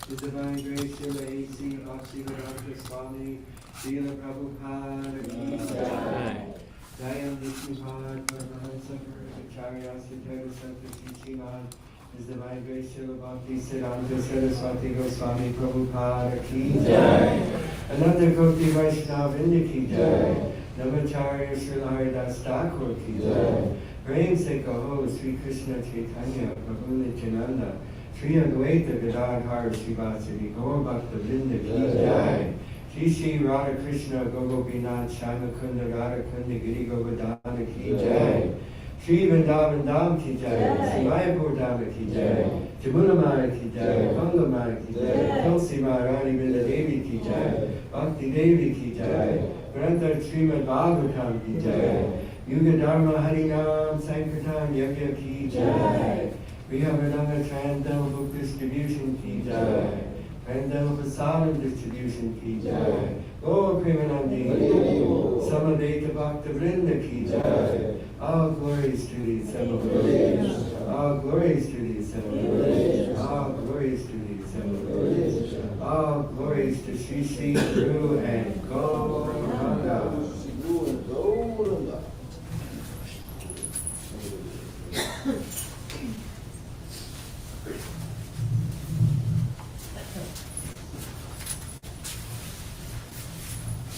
His Divine Grace, Srila A.C. Bhakti Swami, Srila Prabhupada, Gita, Jayanti, Paramahansa Acharya, Siddhartha Santati, His Divine Grace, Srila Bhakti Siddhanta Saraswati Goswami, Prabhupada Ki Jai, Ananda Koti Vaishnava Vrinda Ki Jai, Namacharya Srila Haridas Thakur Ki Jai, Prem Se Kaho, Sri Krishna Chaitanya, Prabhu Nityananda, Sri Advaita Gadadhar Srivasadi Gaur Bhakta Vrinda Ki Jai, Shri Shri Radha Krishna Gogopinath Shama Kunda Radha Kunda Giri Govardhana Ki Jai, Shri Vrindavan Dham Ki Jai, Shri Mayapur Dhama Ki Jai, Jamuna Maya Ki Jai, Kanga Maya Ki Jai, Tulsi Maharani Vrinda Devi Ki Jai, Bhakti Devi Ki Jai, Grantha Srimad Bhagavatam Ki Jai, Yuga Dharma Harinam Sankirtan Yagna Ki Jai, Vihavananga Transcendental Book Distribution Ki Jai, Transcendental Prasadam Distribution Ki Jai, Gaur Premanandi, Samadeta Bhakta Vrinda Ki Jai, all glories to the Assembly, all glories to the Assembly, all glories to the Assembly, all glories to Sri Sri Guru and Gauranga.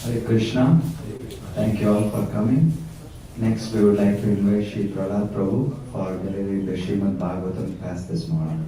Hare Krishna. Thank you all for coming. Next, we would like to invite Shri Prahlada Prabhu for delivering the Srimad Bhagavatam class this morning.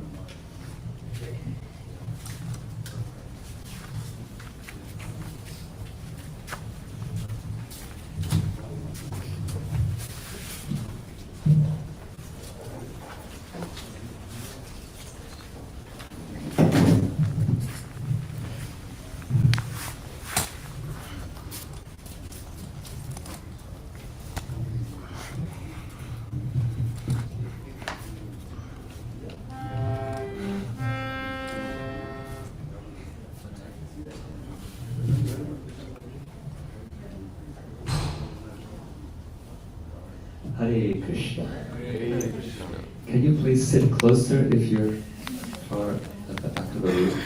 Hare Krishna. Can you please sit closer if you're far at the back of the room?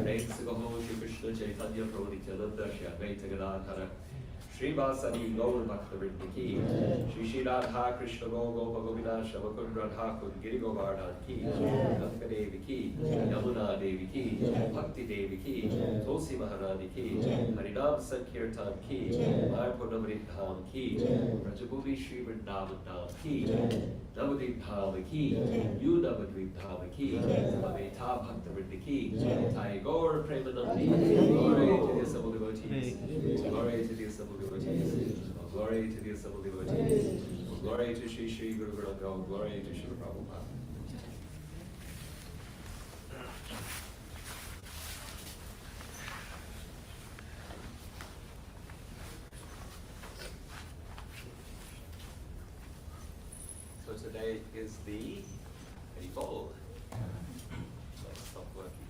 Gaho Shri Krishna Chaitanya Prabhu Nityananda Shri Advaita Gadadhara Srivasadi Gaur Bhakta Vrindiki Shri Shri Radha Krishna Gopa Govinda Shavakund Radha Kund Giri Govardhan Ki Ganga Devi Ki Yamuna Devi Ki Bhakti Devi Ki Tulsi Maharani Ki Harinam Sankirtan Ki Mayapur Namarit Dham Ki Rajabhumi Shri Vrindavan Dham Ki Navadvip Dham Ki Yu Navadvip Dham Ki Samaveta Bhakta Vrindiki Nitai Gaur Premanandi Glory to the assembled devotees Glory to the assembled devotees Glory to the assembled devotees Glory to Shri Shri Guru Granth Glory to Shri Prabhupada. So today is the 84th. Stop working.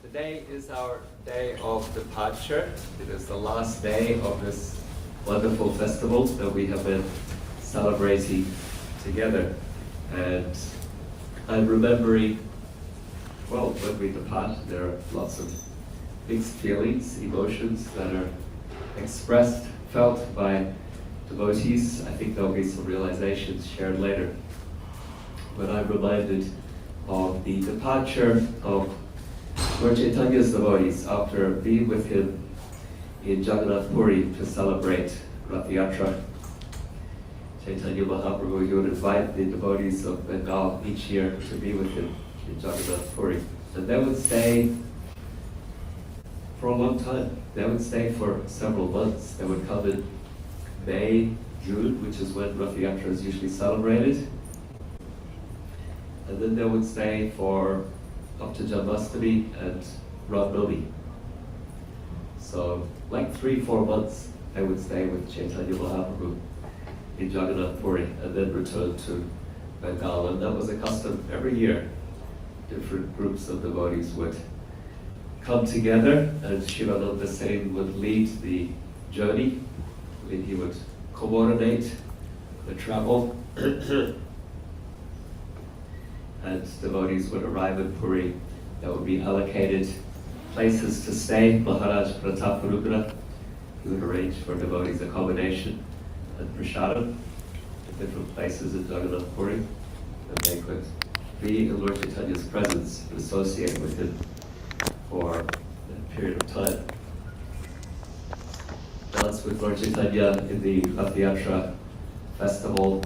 Today is our day of departure. It is the last day of this wonderful festival that we have been celebrating together. And I'm remembering, well, when we depart, there are lots of mixed feelings, emotions that are expressed, felt by devotees. I think there'll be some realizations shared later. But I'm reminded of the departure of Lord Chaitanya's devotees after being with him in Jagannath Puri to celebrate Rath Yatra. Chaitanya Mahaprabhu, he would invite the devotees of Bengal each year to be with him in Jagannath Puri. And they would stay for a long time. They would stay for several months. They would come in May, June, which is when Rath Yatra is usually celebrated. And then they would stay for up to Janmashtami and Ram Navami. So, like 3-4 months, they would stay with Chaitanya Mahaprabhu in Jagannath Puri and then return to Bengal. And that was a custom every year. Different groups of devotees would come together, and Shivananda Sen would lead the journey. And he would coordinate the travel. And devotees would arrive in Puri. There would be allocated places to stay. Maharaj Prataparudra, he would arrange for devotees accommodation and prasadam at different places in Jagannath Puri. And they could be in Lord Chaitanya's presence and associate with him for a period of time. Dance with Lord Chaitanya in the Rath Yatra festival.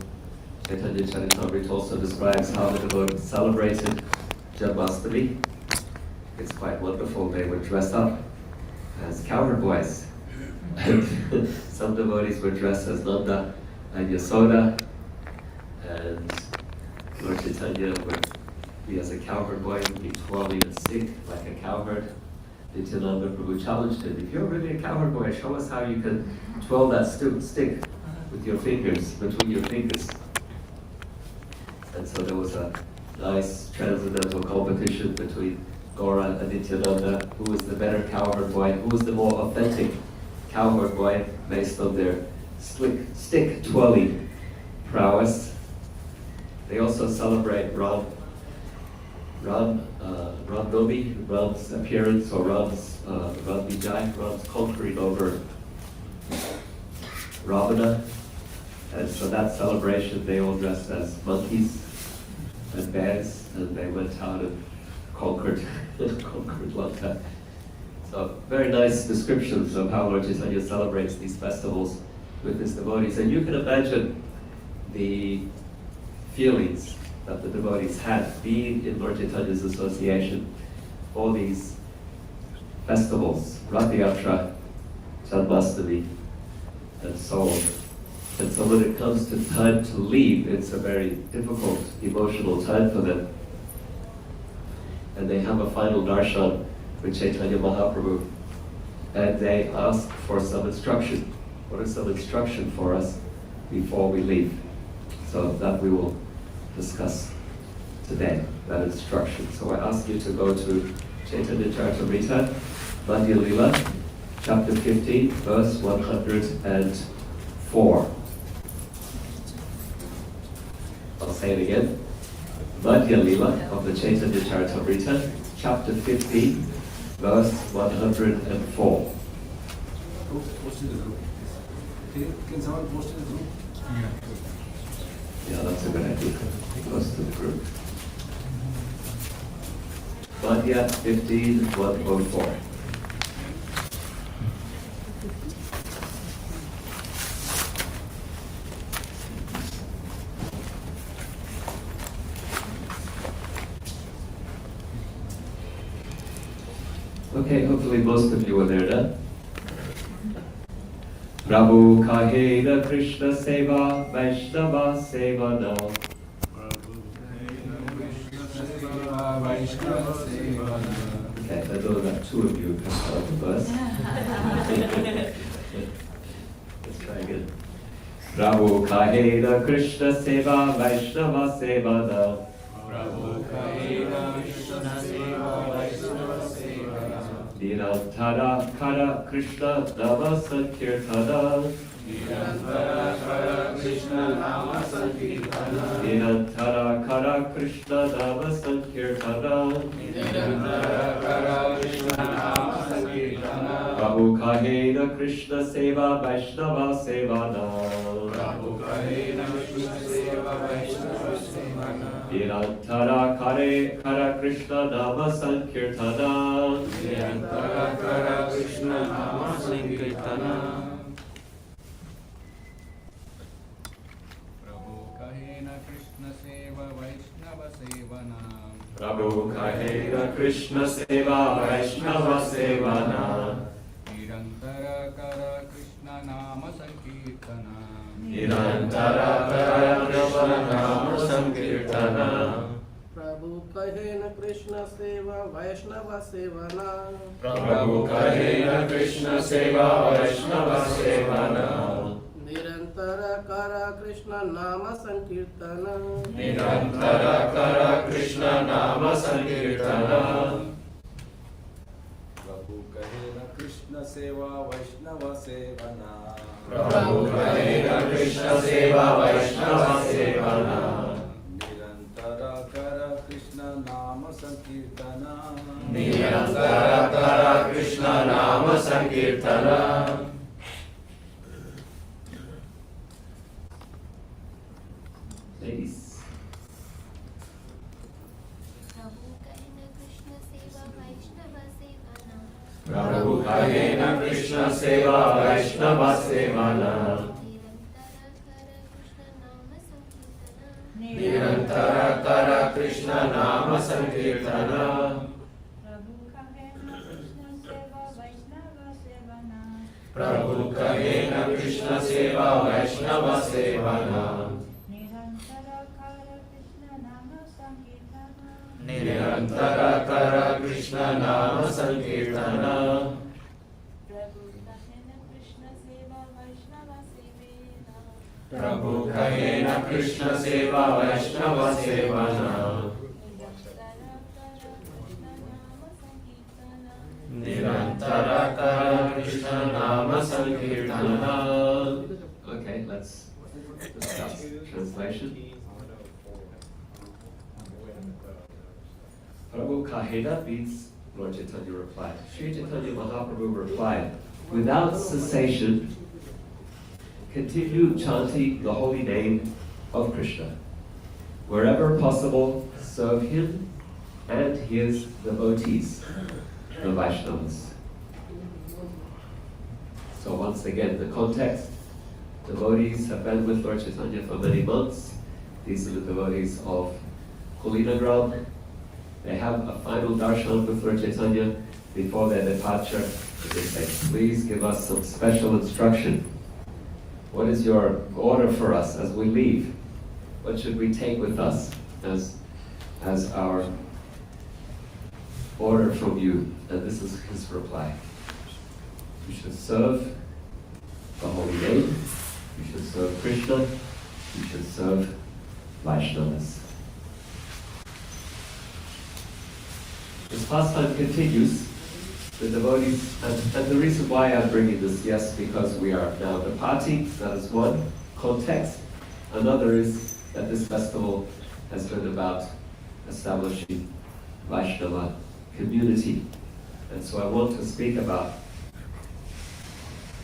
Chaitanya Charitamrita also describes how the devotees celebrated Janmashtami. It's quite wonderful. They would dress up as cowherd boys. And some devotees would dress as Nanda and Yasoda. And Lord Chaitanya would be as a cowherd boy, would be twirling a stick like a cowherd. Nityananda Prabhu challenged him, if you're really a cowherd boy, show us how you can twirl that stick with your fingers, between your fingers. And so there was a nice transcendental competition between Gaura and Nityananda, who was the better cowherd boy, who was the more authentic cowherd boy based on their stick twirling prowess. They also celebrate Ram Navami, Ram's appearance, or Ram's Vijay, Ram's conquering over Ravana. And so that celebration, they all dressed as monkeys and bears, and they went out and conquered Lanka. So very nice descriptions of how Lord Chaitanya celebrates these festivals with his devotees. And you can imagine the feelings that the devotees had being in Lord Chaitanya's association for these festivals, Rath Yatra, Janmashtami, and so on. And so when it comes to time to leave, it's a very difficult, emotional time for them. And they have a final darshan with Chaitanya Mahaprabhu. And they ask for some instruction. What is some instruction for us before we leave? So that we will discuss today, that instruction. So I ask you to go to Chaitanya Charitamrita, Madhya Lila, chapter 15, verse 104. I'll say it again. Madhya Lila of the Chaitanya Charitamrita, chapter 15, verse 104. Post in the group. Can someone post in the group? Yeah, that's a good idea. Post to the group. Madhya 15, 104. Okay, hopefully most of you are there now. Prabhu kahena Krishna seva Vaishnava seva na. Okay, I know that two of you can start the verse. Let's try again. Prabhu kahena Krishna seva Vaishnava seva na. Prabhu kahena Krishna seva Vaishnava seva na. Nirantara kara Krishna nama sankirtana. Nirantara kara Krishna nama sankirtana. Nirantara kara Krishna nama sankirtana. Nirantara kara Krishna nama sankirtana. Prabhu kahena Krishna seva Vaishnava seva na. Prabhu kahena Krishna seva Vaishnava seva na. Nirantara kara Krishna nama sankirtana. Nirantara kara Krishna nama sankirtana. Prabhu kahena Krishna seva Vaishnava sevana. Prabhu kahena Krishna seva Vaishnava seva na. Nirantara kara Krishna nama sankirtana. Nirantara kara Krishna nama sankirtana. प्रभु कहे न कृष्ण सेवा वैष्णव सेवना Prabhu kahena Krishna seva Vaishnava seva na. निरंतर कर कृष्ण नाम संकीर्तन Nirantara kara Krishna nama sankirtana. Prabhu kahena Krishna seva Vaishnava sevana. Prabhu kahena Krishna seva Vaishnava seva na. Nirantara kara Krishna nama sankirtana. Nirantara kara Krishna nama sankirtana. Ladies. प्रभु कहन कृष्ण सेवा वैष्णव सेवना Prabhu kahena Krishna seva Vaishnava seva na. निरंतर कर कृष्ण नाम संकीर्तन Prabhu kahena Krishna seva Vaishnava seva na. Nirantara kara Krishna nama sankirtana. Prabhu kahena Krishna seva Vaishnava seva na. Nirantara kara Krishna nama sankirtana. Okay, let's discuss translation. Prabhu kahena means Lord Chaitanya replied. Sri Chaitanya Mahaprabhu replied, without cessation, continue chanting the holy name of Krishna. Wherever possible, serve him and his devotees, the Vaishnavas. So once again, the context, devotees have been with Lord Chaitanya for many months. These are the devotees of Kulinagram. They have a final darshan with Lord Chaitanya before their departure. They say, please give us some special instruction. What is your order for us as we leave? What should we take with us as our order from you? And this is his reply. You should serve the holy name, you should serve Krishna, you should serve Vaishnavas. This pastime continues. The devotees, and the reason why I'm bringing this, yes, because we are now departing, that is one context. Another is that this festival has been about establishing Vaishnava community. And so I want to speak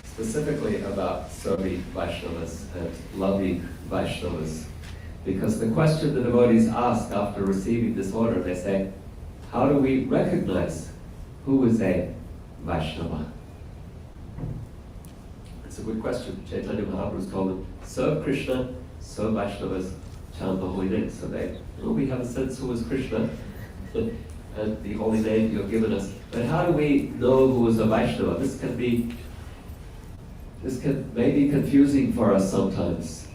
specifically about serving Vaishnavas and loving Vaishnavas. Because the question the devotees ask after receiving this order, they say, how do we recognize who is a Vaishnava? It's a good question. Chaitanya Mahaprabhu's called it, serve Krishna, serve Vaishnavas, chant the holy name. So we have a sense who is Krishna and the holy name you have given us. But how do we know who is a Vaishnava? This can be confusing for us sometimes.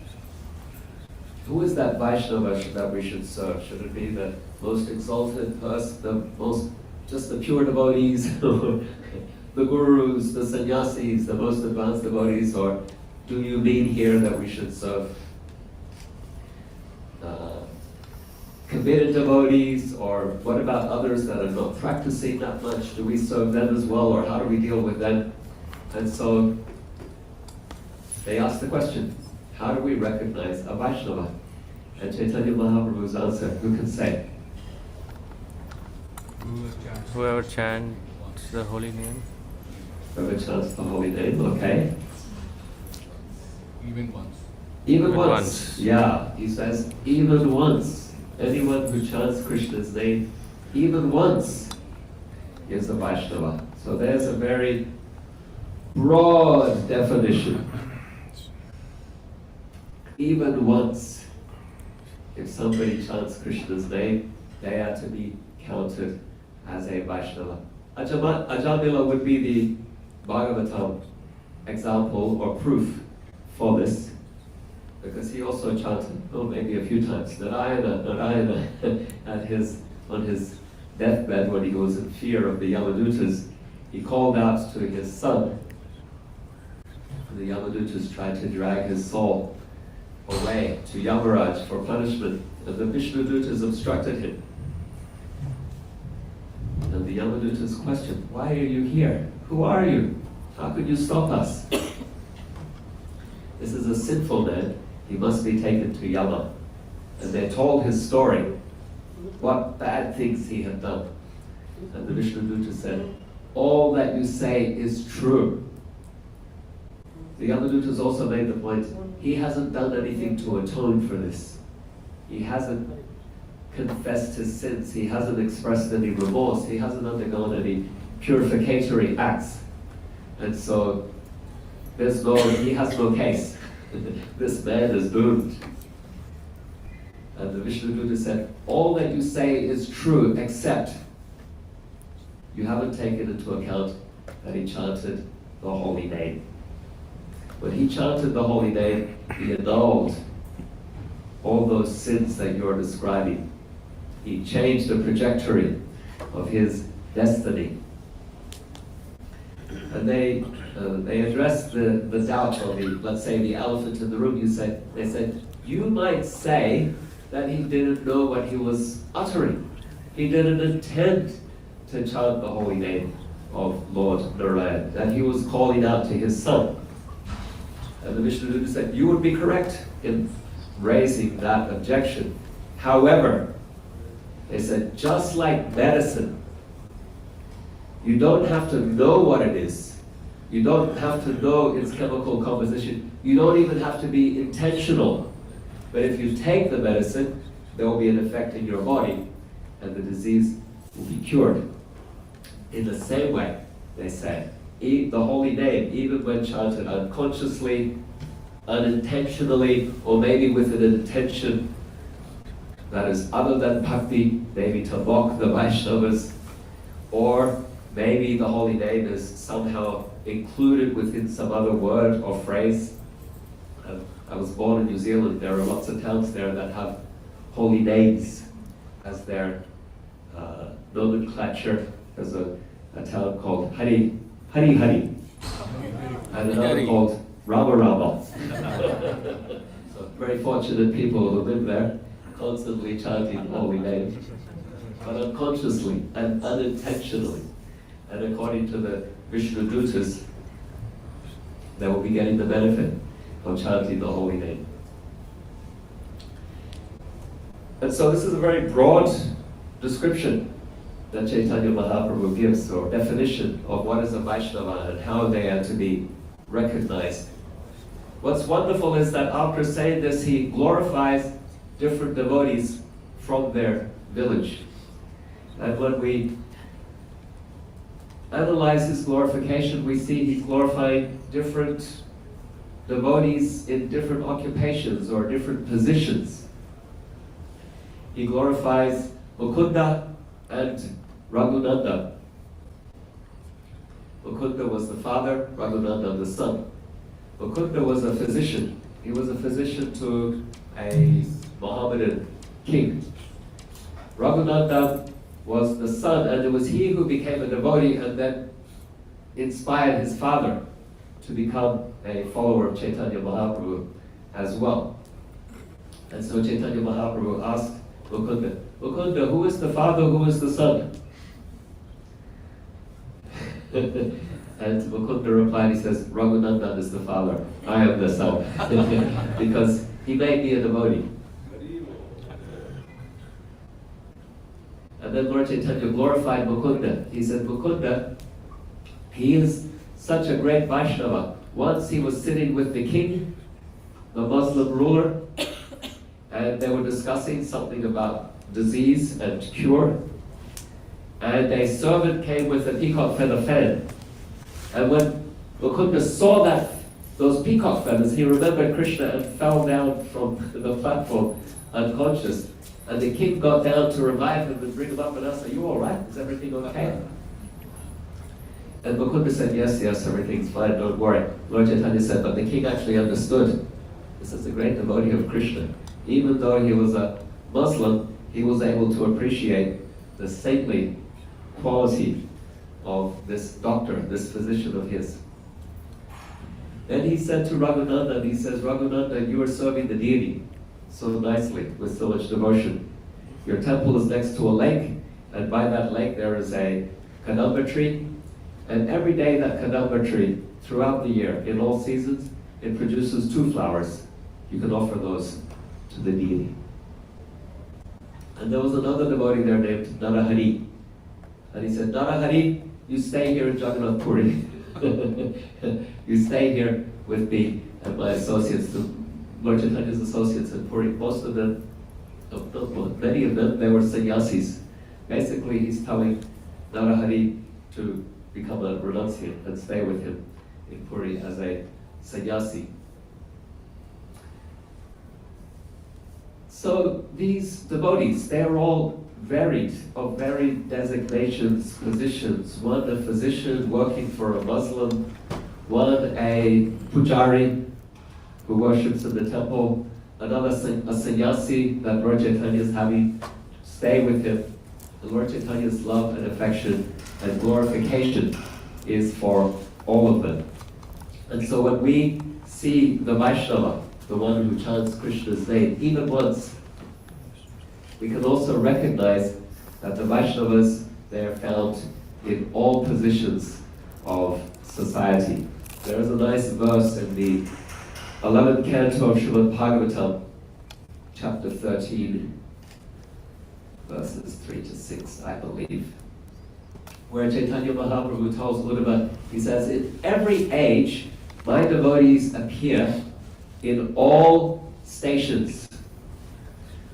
Who is that Vaishnava that we should serve? Should it be the most exalted person, just the pure devotees, the gurus, the sannyasis, the most advanced devotees, or do you mean here that we should serve committed devotees, or what about others that are not practicing that much? Do we serve them as well, or how do we deal with them? And so they ask the question, how do we recognize a Vaishnava? And Chaitanya Mahaprabhu's answer, who can say? Whoever chants the holy name. Whoever chants the holy name, okay. Even once. Even once. Yeah, he says, even once. Anyone who chants Krishna's name, even once, is a Vaishnava. So there's a very broad definition. Even once. If somebody chants Krishna's name, they are to be counted as a Vaishnava. Ajamila would be the Bhagavatam example or proof for this, because he also chanted, maybe a few times, Narayana, on his deathbed when he was in fear of the Yamadutas. He called out to his son. The Yamadutas tried to drag his soul away to Yamaraj for punishment, and the Vishnudutas obstructed him. And the Yamadutas questioned, why are you here? Who are you? How could you stop us? This is a sinful man. He must be taken to Yama. And they told his story, what bad things he had done. And the Vishnuduta said, all that you say is true. The Yamadutas also made the point, he hasn't done anything to atone for this. He hasn't confessed his sins. He hasn't expressed any remorse. He hasn't undergone any purificatory acts. And so, he has no case. This man is doomed. And the Vishnuduta said, all that you say is true, except you haven't taken into account that he chanted the holy name. When he chanted the holy name, he annulled all those sins that you're describing. He changed the trajectory of his destiny. And they addressed the doubt of let's say the elephant in the room. They said, you might say that he didn't know what he was uttering. He didn't intend to chant the holy name of Lord Narayan, that he was calling out to his son. And the Vishnuduta said, you would be correct in raising that objection. However, they said, just like medicine, you don't have to know what it is. You don't have to know its chemical composition. You don't even have to be intentional. But if you take the medicine, there will be an effect in your body, and the disease will be cured. In the same way, they say, the holy name, even when chanted unconsciously, unintentionally, or maybe with an intention that is other than bhakti, maybe to mock the Vaishnavas, or maybe the holy name is somehow included within some other word or phrase. I was born in New Zealand. There are lots of towns there that have holy names as their nomenclature. There's a town called Hari, and another called Rama. So very fortunate people who live there, constantly chanting holy names, but unconsciously and unintentionally. And according to the Vishnudutas, they will be getting the benefit of chanting the holy name. And so this is a very broad description that Chaitanya Mahaprabhu gives, or definition of what is a Vaishnava and how they are to be recognized. What's wonderful is that after saying this, he glorifies different devotees from their village. And when we analyze his glorification, we see he's glorifying different devotees in different occupations or different positions. He glorifies Mukunda and Raghunanda. Mukunda was the father, Raghunanda the son. Mukunda was a physician. He was a physician to a Mohammedan king. Raghunanda was the son, and it was he who became a devotee and then inspired his father to become a follower of Chaitanya Mahaprabhu as well. And so Chaitanya Mahaprabhu asked Mukunda, Mukunda, who is the father, who is the son? And Mukunda replied, he says, Raghunandan is the father, I am the son. Because he made me a devotee. And then Lord Chaitanya glorified Mukunda. He said, Mukunda, he is such a great Vaishnava. Once he was sitting with the king, the Muslim ruler, and they were discussing something about disease and cure. And a servant came with a peacock feather fan. And when Mukunda saw those peacock feathers, he remembered Krishna and fell down from the platform unconscious. And the king got down to revive him and bring him up and asked, are you all right? Is everything okay? And Mukunda said, yes, everything's fine, don't worry. Lord Chaitanya said, but the king actually understood. This is a great devotee of Krishna. Even though he was a Muslim, he was able to appreciate the saintly quality of this doctor, this physician of his. Then he said to Raghunandan, he says, Raghunandan, you are serving the deity so nicely, with so much devotion. Your temple is next to a lake, and by that lake there is a kadamba tree, and every day that kadamba tree, throughout the year, in all seasons, it produces 2 flowers. You can offer those to the deity. And there was another devotee there named Narahari. And he said, Narahari, you stay here in Jagannath Puri. You stay here with me and my associates, Lord Chaitanya's associates in Puri. Most of them, many of them, they were sannyasis. Basically, he's telling Narahari to become a renunciate and stay with him in Puri as a sannyasi. So these devotees, they are all varied, of varied designations, positions. One a physician working for a Muslim, one a pujari who worships in the temple, another a sannyasi that Lord Chaitanya is having stay with him. The Lord Chaitanya's love and affection and glorification is for all of them. And so when we see the Vaishnava, the one who chants Krishna's name, even once, we can also recognize that the Vaishnavas, they are found in all positions of society. There is a nice verse in the 11th canto of Srimad Bhagavatam, chapter 13, verses 3 to 6, I believe, where Chaitanya Mahaprabhu tells Uddhava, he says, in every age, my devotees appear in all stations.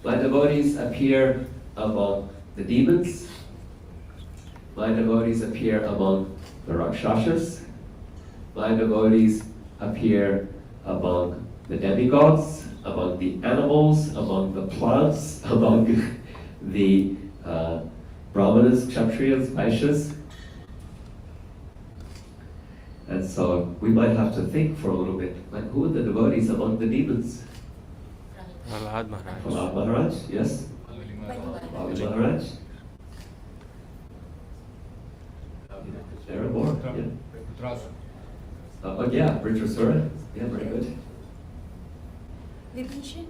My devotees appear among the demons. My devotees appear among the Rakshasas. My devotees appear among the demigods, among the animals, among the plants, among the Brahmanas, Kshatriyas, Vaishyas. And so we might have to think for a little bit, like who are the devotees among the demons? Prahlada Maharaj. Prahlada Maharaj, yes. Bali Maharaj. There are more, yeah. Oh yeah, Vritrasura. Yeah, very good. Vibhishan.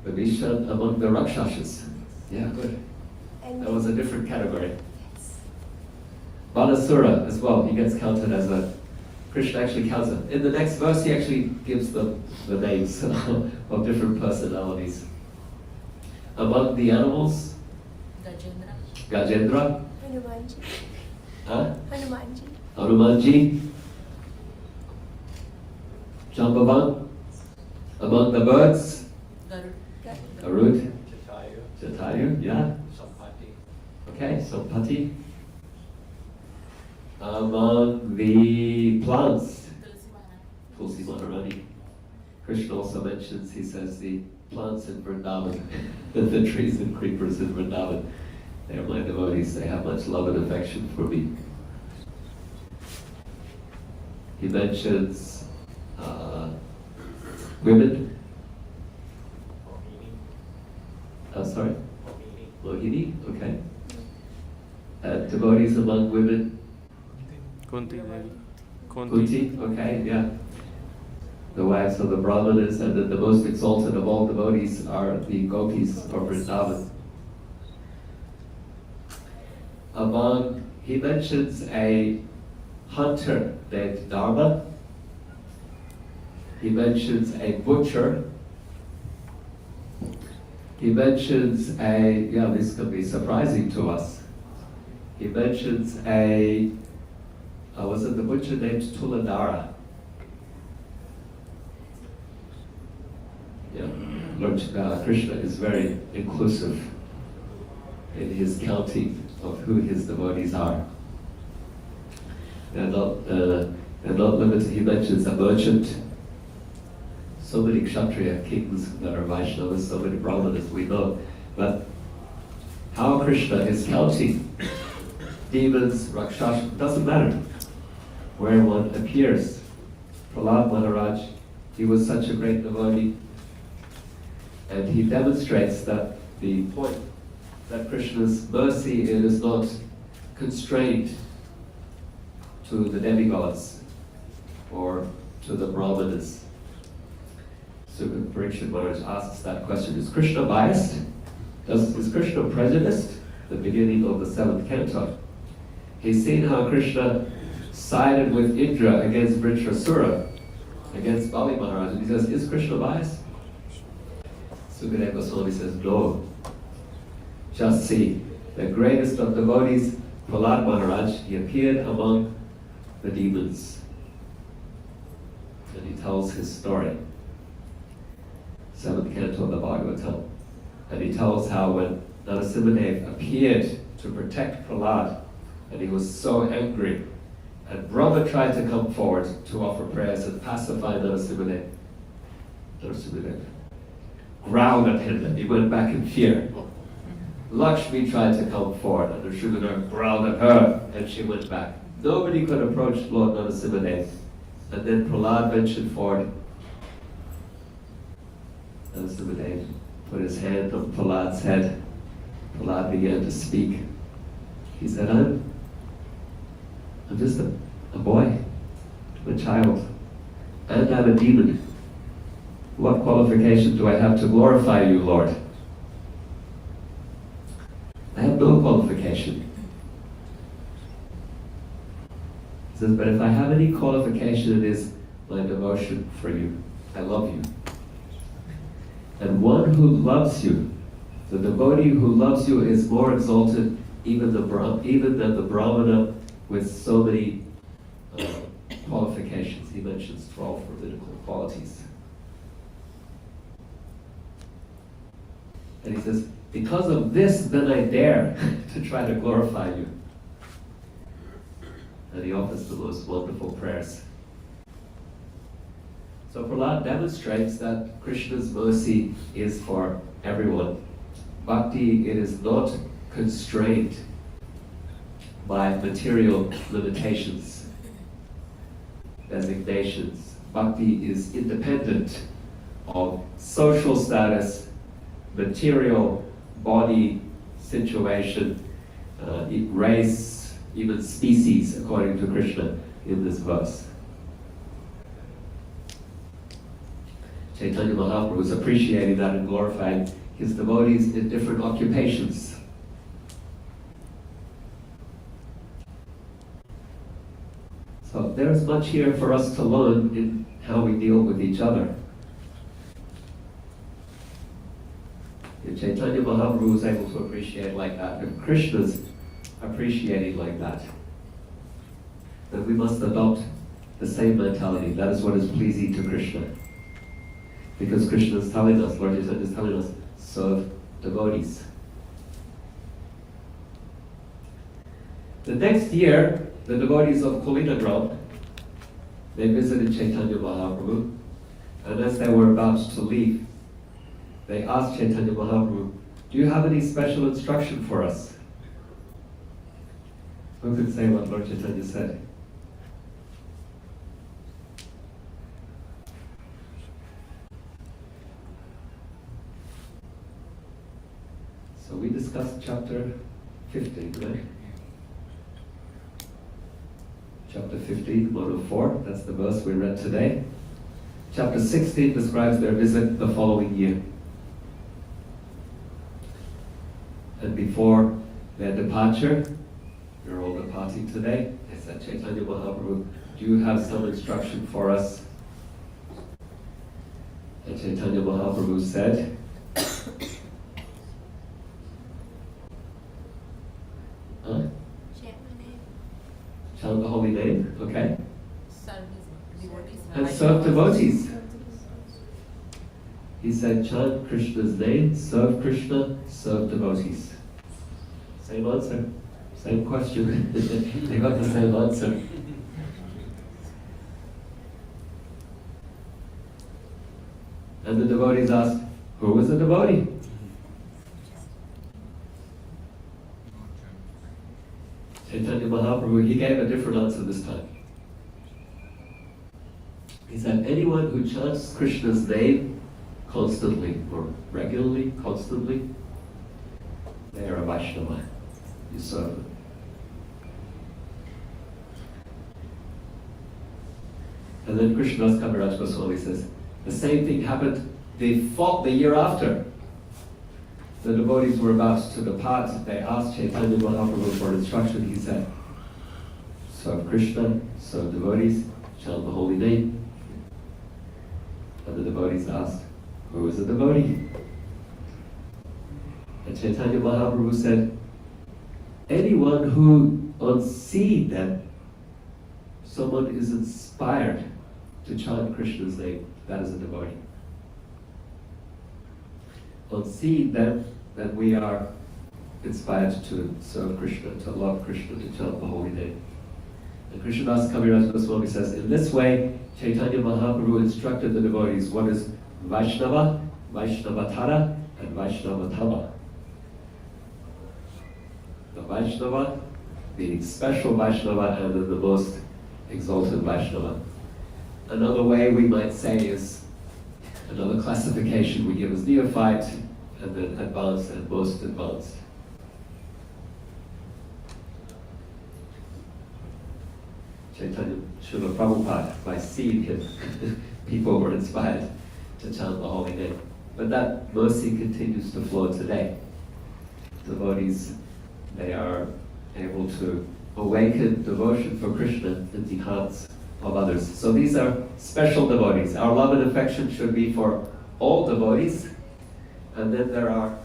Vibhishan among the Rakshasas. Yeah, good. And That was a different category. Balasura as well, he gets counted as a, Krishna actually counts it. In the next verse, he actually gives them the names of different personalities. Among the animals, Gajendra. Gajendra. Hanumanji. Huh? Hanumanji. Hanumanji? Jambavan? Among the birds? Garud? Jatayu, yeah. Okay, Sampati. Among the plants? Tulsi Maharani. Krishna also mentions, he says, the plants in Vrindavan, the trees and creepers in Vrindavan. They are my devotees, they have much love and affection for me. He mentions women. Sorry? Mohini, okay. Devotees among women. Kunti Devi. Kunti, okay, yeah. The wives of the Brahmanas, and the most exalted of all devotees are the gopis of Vrindavan. He mentions a hunter named Dharma. He mentions a butcher. He mentions this could be surprising to us. He mentions was it the butcher named Tuladara? Yeah, Lord Krishna is very inclusive in his counting of who his devotees are. They're not limited. He mentions a merchant. So many Kshatriya kings that are Vaishnavas, so many Brahmanas we know. But how Krishna is counting demons, Rakshas, doesn't matter where one appears. Prahlada Maharaj, he was such a great devotee, and he demonstrates that the point that Krishna's mercy is not constrained to the demigods or to the Brahmanas. So Parikshit Maharaj asks that question, is Krishna biased? Is Krishna prejudiced? The beginning of the 7th canto. He's seen how Krishna sided with Indra against Vritrasura, against Bali Maharaj, and he says, is Krishna biased? Sukadeva Goswami says, no. Just see, the greatest of devotees, Prahlada Maharaj, he appeared among the demons. And he tells his story. 7th canto of the Bhagavatam. And he tells how when Narasimhadev appeared to protect Prahlada, and he was so angry, and Brahma tried to come forward to offer prayers and pacify Narasimhadev. Narasimhadev growled at him and he went back in fear. Lakshmi tried to come forward and Narasimhadev growled at her and she went back. Nobody could approach Lord Narasimhadev. And then Prahlada ventured forward. Narasimhadev put his hand on Prahlada's head. Prahlada began to speak. He said, I'm just a boy, a child, and I'm a demon. What qualification do I have to glorify you, Lord? I have no qualification. He says, but if I have any qualification, it is my devotion for you. I love you. And one who loves you, the devotee who loves you is more exalted even than the Brahmana with so many qualifications. He mentions 12 political qualities. And he says, because of this, then I dare to try to glorify you. And he offers the most wonderful prayers. So Prahlada demonstrates that Krishna's mercy is for everyone. Bhakti, it is not constrained by material limitations, designations. Bhakti is independent of social status, material body situation, race, even species, according to Krishna in this verse. Chaitanya Mahaprabhu is appreciating that and glorifying his devotees in different occupations. So there is much here for us to learn in how we deal with each other. If Chaitanya Mahaprabhu was able to appreciate like that, if Krishna's appreciating like that. That we must adopt the same mentality. That is what is pleasing to Krishna. Because Krishna is telling us, Lord Jesus is telling us, serve devotees. The next year, the devotees of Kulinagram, they visited Chaitanya Mahaprabhu, and as they were about to leave, they asked Chaitanya Mahaprabhu, do you have any special instruction for us? Who could say what Lord Chaitanya said? So we discussed chapter 15, right? Chapter 15, 104, that's the verse we read today. Chapter 16 describes their visit the following year. And before their departure, we're all departing today, they said, Chaitanya Mahaprabhu, do you have some instruction for us? And Chaitanya Mahaprabhu said, chant the holy name, okay? And serve devotees. He said, chant Krishna's name, serve Krishna, serve devotees. Same answer, same question. They got the same answer. And the devotees asked, who was the devotee? Chaitanya Mahaprabhu, he gave a different answer this time. He said, anyone who chants Krishna's name constantly, or regularly, constantly, they are a Vaishnava. You serve them. And then Krishnadas Kaviraj Goswami says, the same thing happened the year after. The devotees were about to depart. They asked Chaitanya Mahaprabhu for instruction. He said, serve Krishna, serve devotees, chant the holy name. And the devotees asked, who is a devotee? And Chaitanya Mahaprabhu said, anyone who, on seeing that someone is inspired to chant Krishna's name, that is a devotee. On seeing them, that we are inspired to serve Krishna, to love Krishna, to chant the holy name. And Krishnadas Kaviraj Goswami says, in this way, Chaitanya Mahaprabhu instructed the devotees what is Vaishnava, Vaishnavatara, and Vaishnavatama. The Vaishnava, the special Vaishnava, and then the most exalted Vaishnava. Another way we might say is, another classification we give is neophyte, and then advanced and most advanced. Chaitanya Srila Prabhupada, by seeing him, people were inspired to chant the holy name. But that mercy continues to flow today. Devotees, they are able to awaken devotion for Krishna in the hearts of others. So these are special devotees. Our love and affection should be for all devotees. And then there are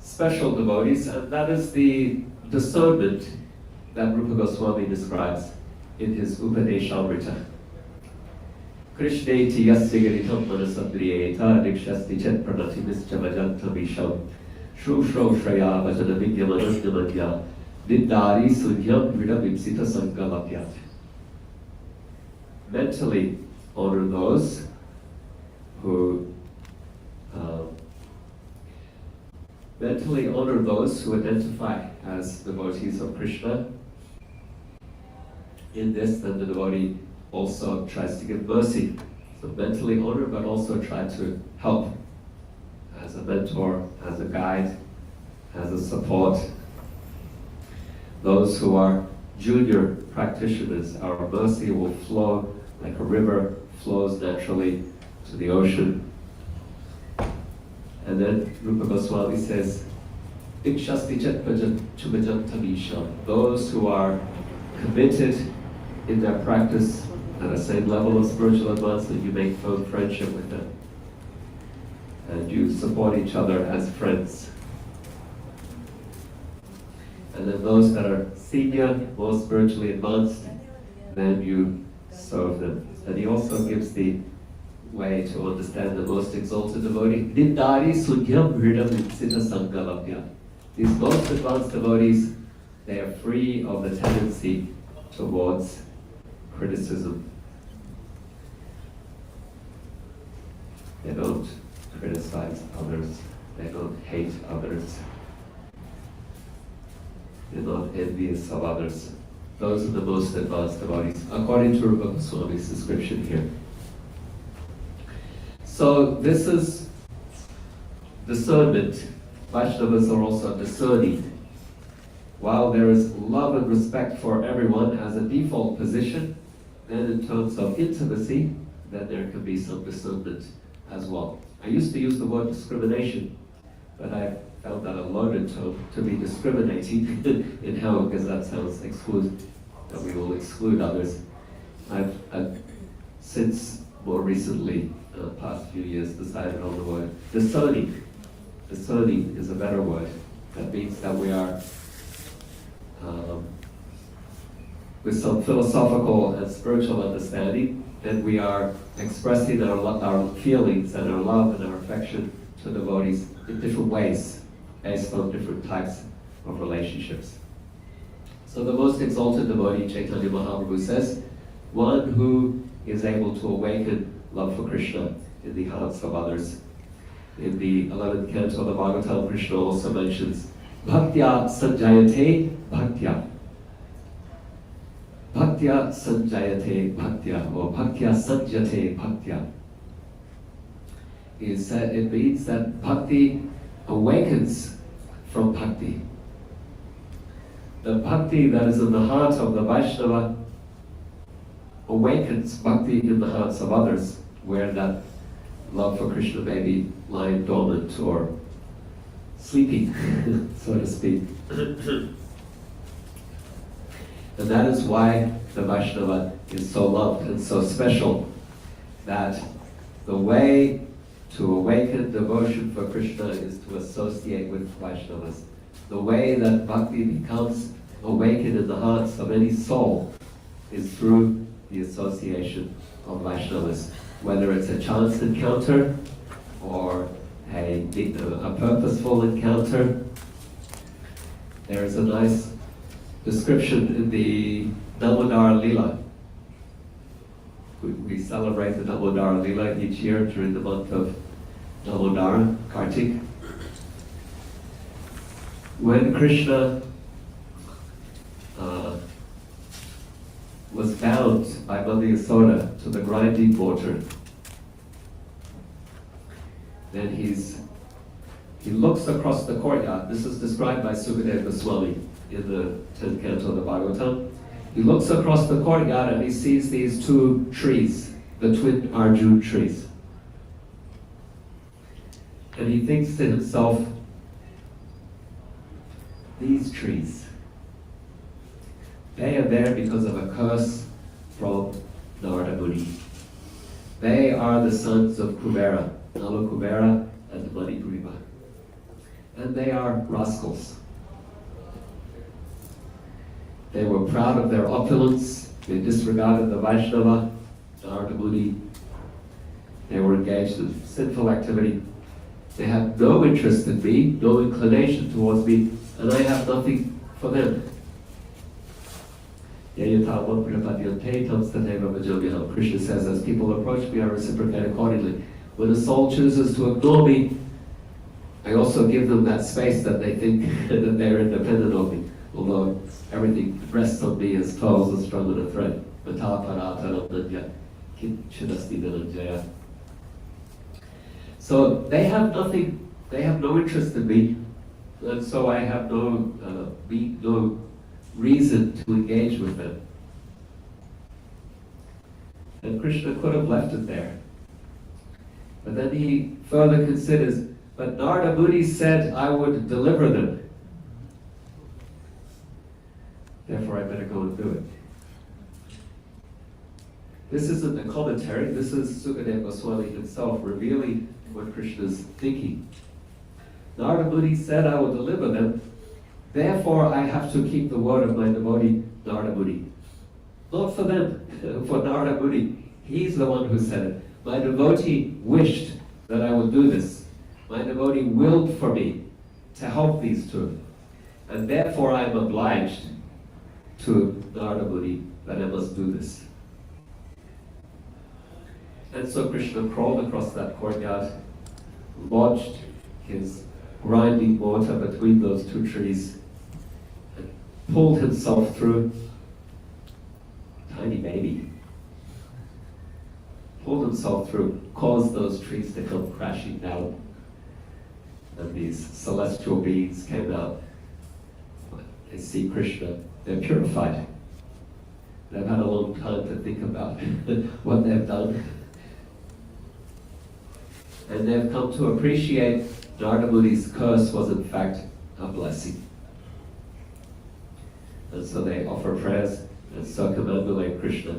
special devotees, and that is the discernment that Rupa Goswami describes in his Upadeshamrita. Krishneti yasya giritam manasapriyeta dikshasti chet pranatimischa vajantam isham shru shro shraya vajana vidyamanasyamadya viddari sunyam vidavipsita sankalapyat. Mentally honor those who identify as devotees of Krishna. In this, then the devotee also tries to give mercy. So mentally honor, but also try to help as a mentor, as a guide, as a support. Those who are junior practitioners, our mercy will flow like a river flows naturally to the ocean. And then Rupa Goswami says, Dikshasti chet chubajantamisha. Those who are committed in their practice at the same level of spiritual advancement, you make firm friendship with them. And you support each other as friends. And then those that are senior, more spiritually advanced, then you serve them. And he also gives the way to understand the most exalted devotee. Nindari sunyam hridam sita sankalapya. These most advanced devotees, they are free of the tendency towards criticism. They don't criticize others. They don't hate others. They're not envious of others. Those are the most advanced devotees, according to Rupa Goswami's description here. So this is discernment. Vaishnavas are also discerning. While there is love and respect for everyone as a default position, then in terms of intimacy, then there can be some discernment as well. I used to use the word discrimination, but I found that a loaded term to be discriminating in how, because that sounds that we will exclude others. I've since more recently, the past few years, decided on the word discerning. Discerning is a better word. That means that we are with some philosophical and spiritual understanding, and we are expressing our feelings and our love and our affection to devotees in different ways, based on different types of relationships. So the most exalted devotee, Chaitanya Mahaprabhu says, one who is able to awaken love for Krishna in the hearts of others. In the 11th canto of the Bhagavatam, Krishna also mentions Bhaktya Sanjayate Bhaktya. Bhaktya Sanjayate Bhaktya, or Bhaktya Sanjate Bhaktya. It means that bhakti awakens from bhakti. The bhakti that is in the heart of the Vaishnava awakens bhakti in the hearts of others, where that love for Krishna may be lying dormant or sleeping, so to speak. And that is why the Vaishnava is so loved and so special, that the way to awaken devotion for Krishna is to associate with Vaishnavas. The way that bhakti becomes awakened in the hearts of any soul is through the association of Vaishnavas. Whether it's a chance encounter or a purposeful encounter. There is a nice description in the Damodar Lila. We celebrate the Damodar Lila each year during the month of Damodar, Kartik. When Krishna was bound by Mother Yasoda to the grinding water, then he looks across the courtyard. This is described by Sukadeva Goswami in the 10th canto of the Bhagavatam. He looks across the courtyard and he sees these two trees, the twin Arjun trees. And he thinks to himself, these trees, they are there because of a curse from Narada Muni. They are the sons of Kubera, Nala Kubera and Manipuriva. And they are rascals. They were proud of their opulence. They disregarded the Vaishnava, Narada Muni. They were engaged in sinful activity. They have no interest in me, no inclination towards me, and I have nothing for them. Krishna says, as people approach me, I reciprocate accordingly. When a soul chooses to ignore me, I also give them that space that they think that they're independent of me, although everything rests on me as pearls are strung on a thread. So they have nothing, they have no interest in me, and so I have no reason to engage with them. And Krishna could have left it there. But then he further considers, but Narada Muni said I would deliver them. Therefore I better go and do it. This isn't a commentary, this is Sukadeva Goswami himself revealing what Krishna's thinking. Narada Muni said I will deliver them, Therefore, I have to keep the word of my devotee, Narada Muni. Not for them, for Narada Muni. He's the one who said it. My devotee wished that I would do this. My devotee willed for me to help these two. And therefore I am obliged to Narada Muni that I must do this. And so Krishna crawled across that courtyard, lodged his grinding mortar between those two trees, and pulled himself through. Tiny baby. Pulled himself through, caused those trees to come crashing down. And these celestial beings came out. They see Krishna, they're purified. They've had a long time to think about what they've done. And they've come to appreciate Narada Muni's curse was in fact a blessing. And so they offer prayers and circumambulate Krishna.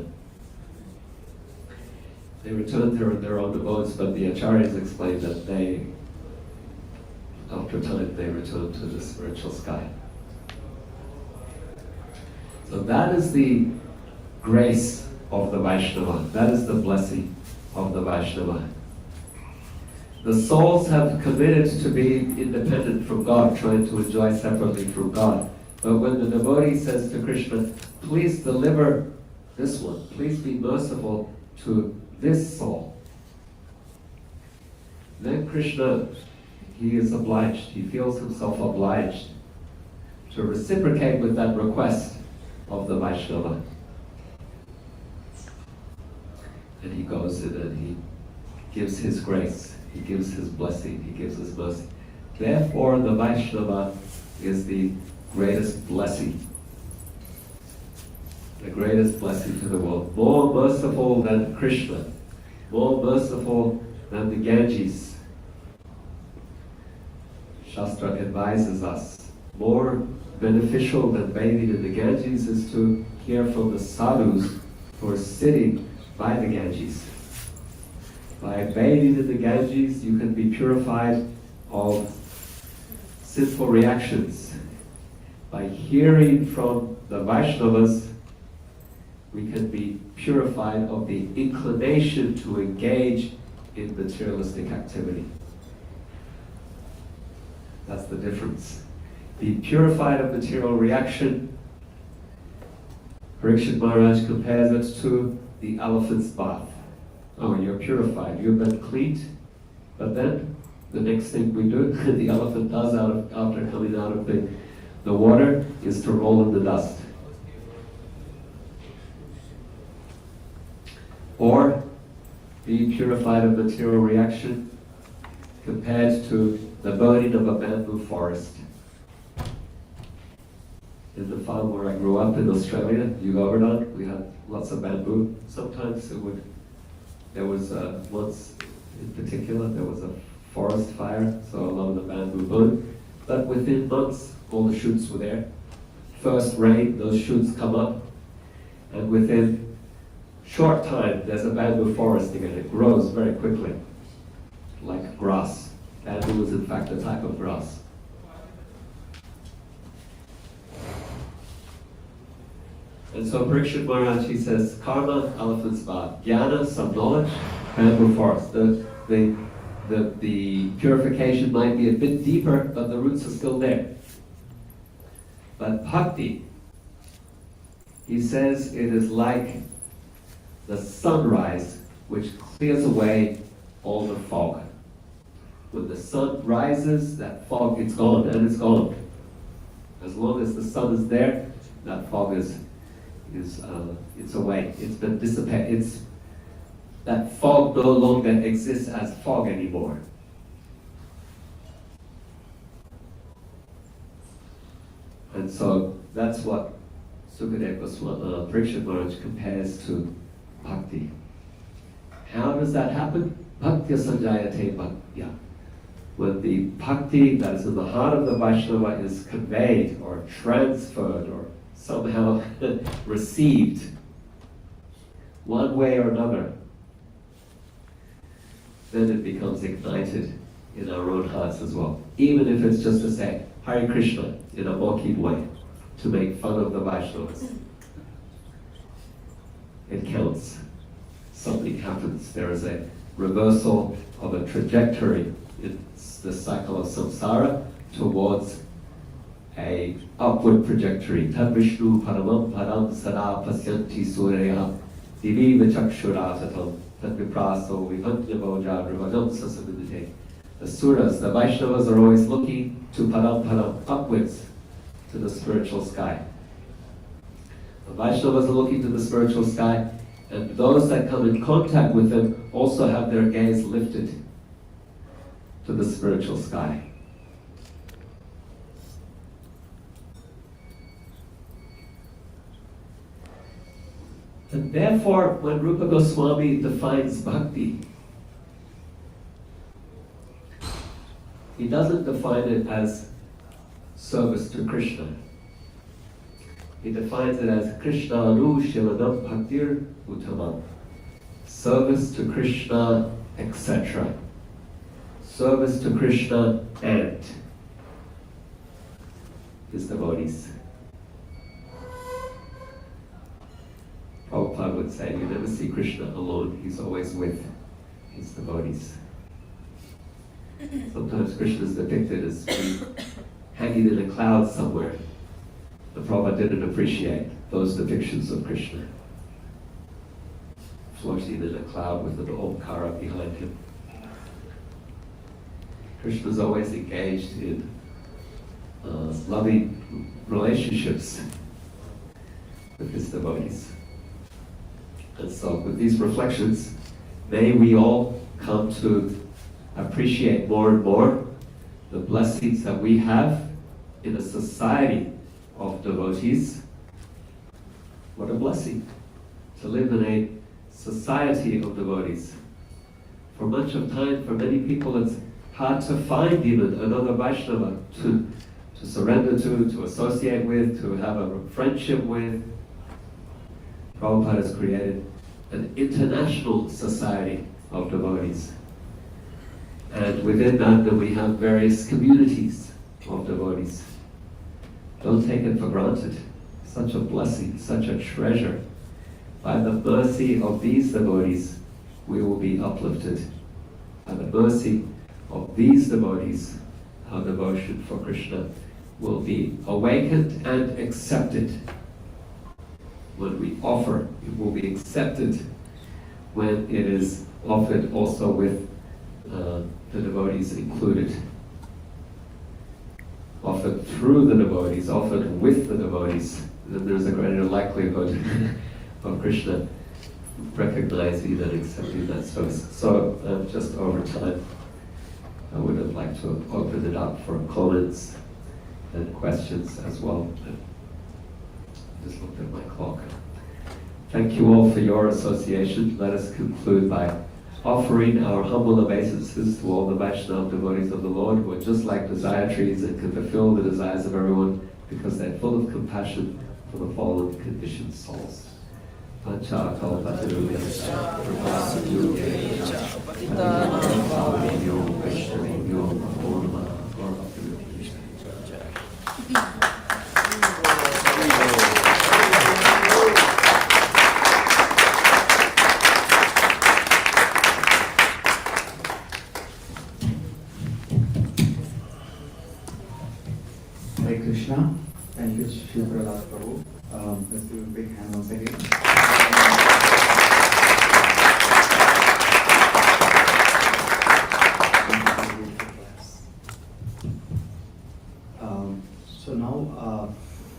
They return to their own abodes, but the acharyas explain that they, after time, they return to the spiritual sky. So that is the grace of the Vaishnava. That is the blessing of the Vaishnava. The souls have committed to be independent from God, trying to enjoy separately from God. But when the devotee says to Krishna, please deliver this one, please be merciful to this soul, then Krishna, he is obliged, he feels himself obliged to reciprocate with that request of the Vaishnava. And he goes in and he gives his grace, he gives his blessing, he gives his mercy. Therefore, the Vaishnava is the greatest blessing. The greatest blessing to the world. More merciful than Krishna. More merciful than the Ganges. Shastra advises us. More beneficial than bathing in the Ganges is to hear from the sadhus who are sitting by the Ganges. By bathing in the Ganges, you can be purified of sinful reactions. By hearing from the Vaishnavas, we can be purified of the inclination to engage in materialistic activity. That's the difference. Be purified of material reaction. Parikshit Maharaj compares it to the elephant's bath. Oh, you're purified, you've been cleaned, but then the next thing we do, the elephant does after coming out of the water, is to roll in the dust. Or be purified of material reaction compared to the burning of a bamboo forest. In the farm where I grew up in Australia, Yagna, we had lots of bamboo. Sometimes there was once in particular, there was a forest fire, so a lot of the bamboo burned. But within months, all the shoots were there. First rain, those shoots come up, and within short time, there's a bamboo forest again. It grows very quickly, like grass. Bamboo is in fact a type of grass. And so Parikshit Maharaj, he says, karma, elephant's bath. Jnana, some knowledge, bamboo forest. The purification might be a bit deeper, but the roots are still there. But bhakti, he says, it is like the sunrise which clears away all the fog. When the sun rises, that fog, it's gone, and it's gone. As long as the sun is there, that fog is it's away. It's been dissipated. That fog no longer exists as fog anymore. And so that's what Sukadeva Goswami, Parikshit Maharaj compares to bhakti. How does that happen? Bhakti sanjayate bhaktya. When the bhakti that is in the heart of the Vaishnava is conveyed or transferred or somehow received one way or another, then it becomes ignited in our own hearts as well. Even if it's just to say, Hare Krishna in a mocking way to make fun of the Vaishnavas. It counts. Something happens. There is a reversal of a trajectory. It's the cycle of samsara towards a upward trajectory. Tad Vishnu paramam param sada pasyanti surya divi vichakshuratatam tad vipraso vivanyavo jagravanam sasavidite. The suras, the Vaishnavas are always looking to param upwards to the spiritual sky. The Vaishnavas are looking to the spiritual sky, and those that come in contact with them also have their gaze lifted to the spiritual sky. And therefore, when Rupa Goswami defines bhakti, he doesn't define it as service to Krishna. He defines it as Krishna anu shivanam bhaktir uttamam. Service to Krishna, etc. Service to Krishna and his devotees. Prabhupada would say, you never see Krishna alone, he's always with his devotees. Sometimes Krishna is depicted as being hanging in a cloud somewhere. The Prabhupada didn't appreciate those depictions of Krishna. Floating in a cloud with an Omkara behind him. Krishna is always engaged in loving relationships with his devotees. And so with these reflections, may we all come to appreciate more and more the blessings that we have in a society of devotees. What a blessing to live in a society of devotees. For much of time, for many people, it's hard to find even another Vaishnava to surrender to associate with, to have a friendship with. Prabhupada has created an international society of devotees. And within that, then we have various communities of devotees. Don't take it for granted. Such a blessing, such a treasure. By the mercy of these devotees, we will be uplifted. By the mercy of these devotees, our devotion for Krishna will be awakened and accepted. When we offer, it will be accepted when it is offered also with the devotees included. Offered through the devotees, offered with the devotees, then there's a greater likelihood of Krishna recognizing and accepting that service. So just over time, I would have liked to open it up for comments and questions as well. Just looked at my clock. Thank you all for your association. Let us conclude by offering our humble obeisances to all the Vaishnava devotees of the Lord who are just like desire trees and can fulfill the desires of everyone because they're full of compassion for the fallen conditioned souls. Hare Krishna. Thank you, Shri Prahlada Prabhu. Let's give a big hand once again. So now,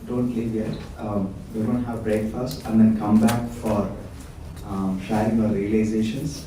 don't leave yet. We're going to have breakfast and then come back for sharing our realizations.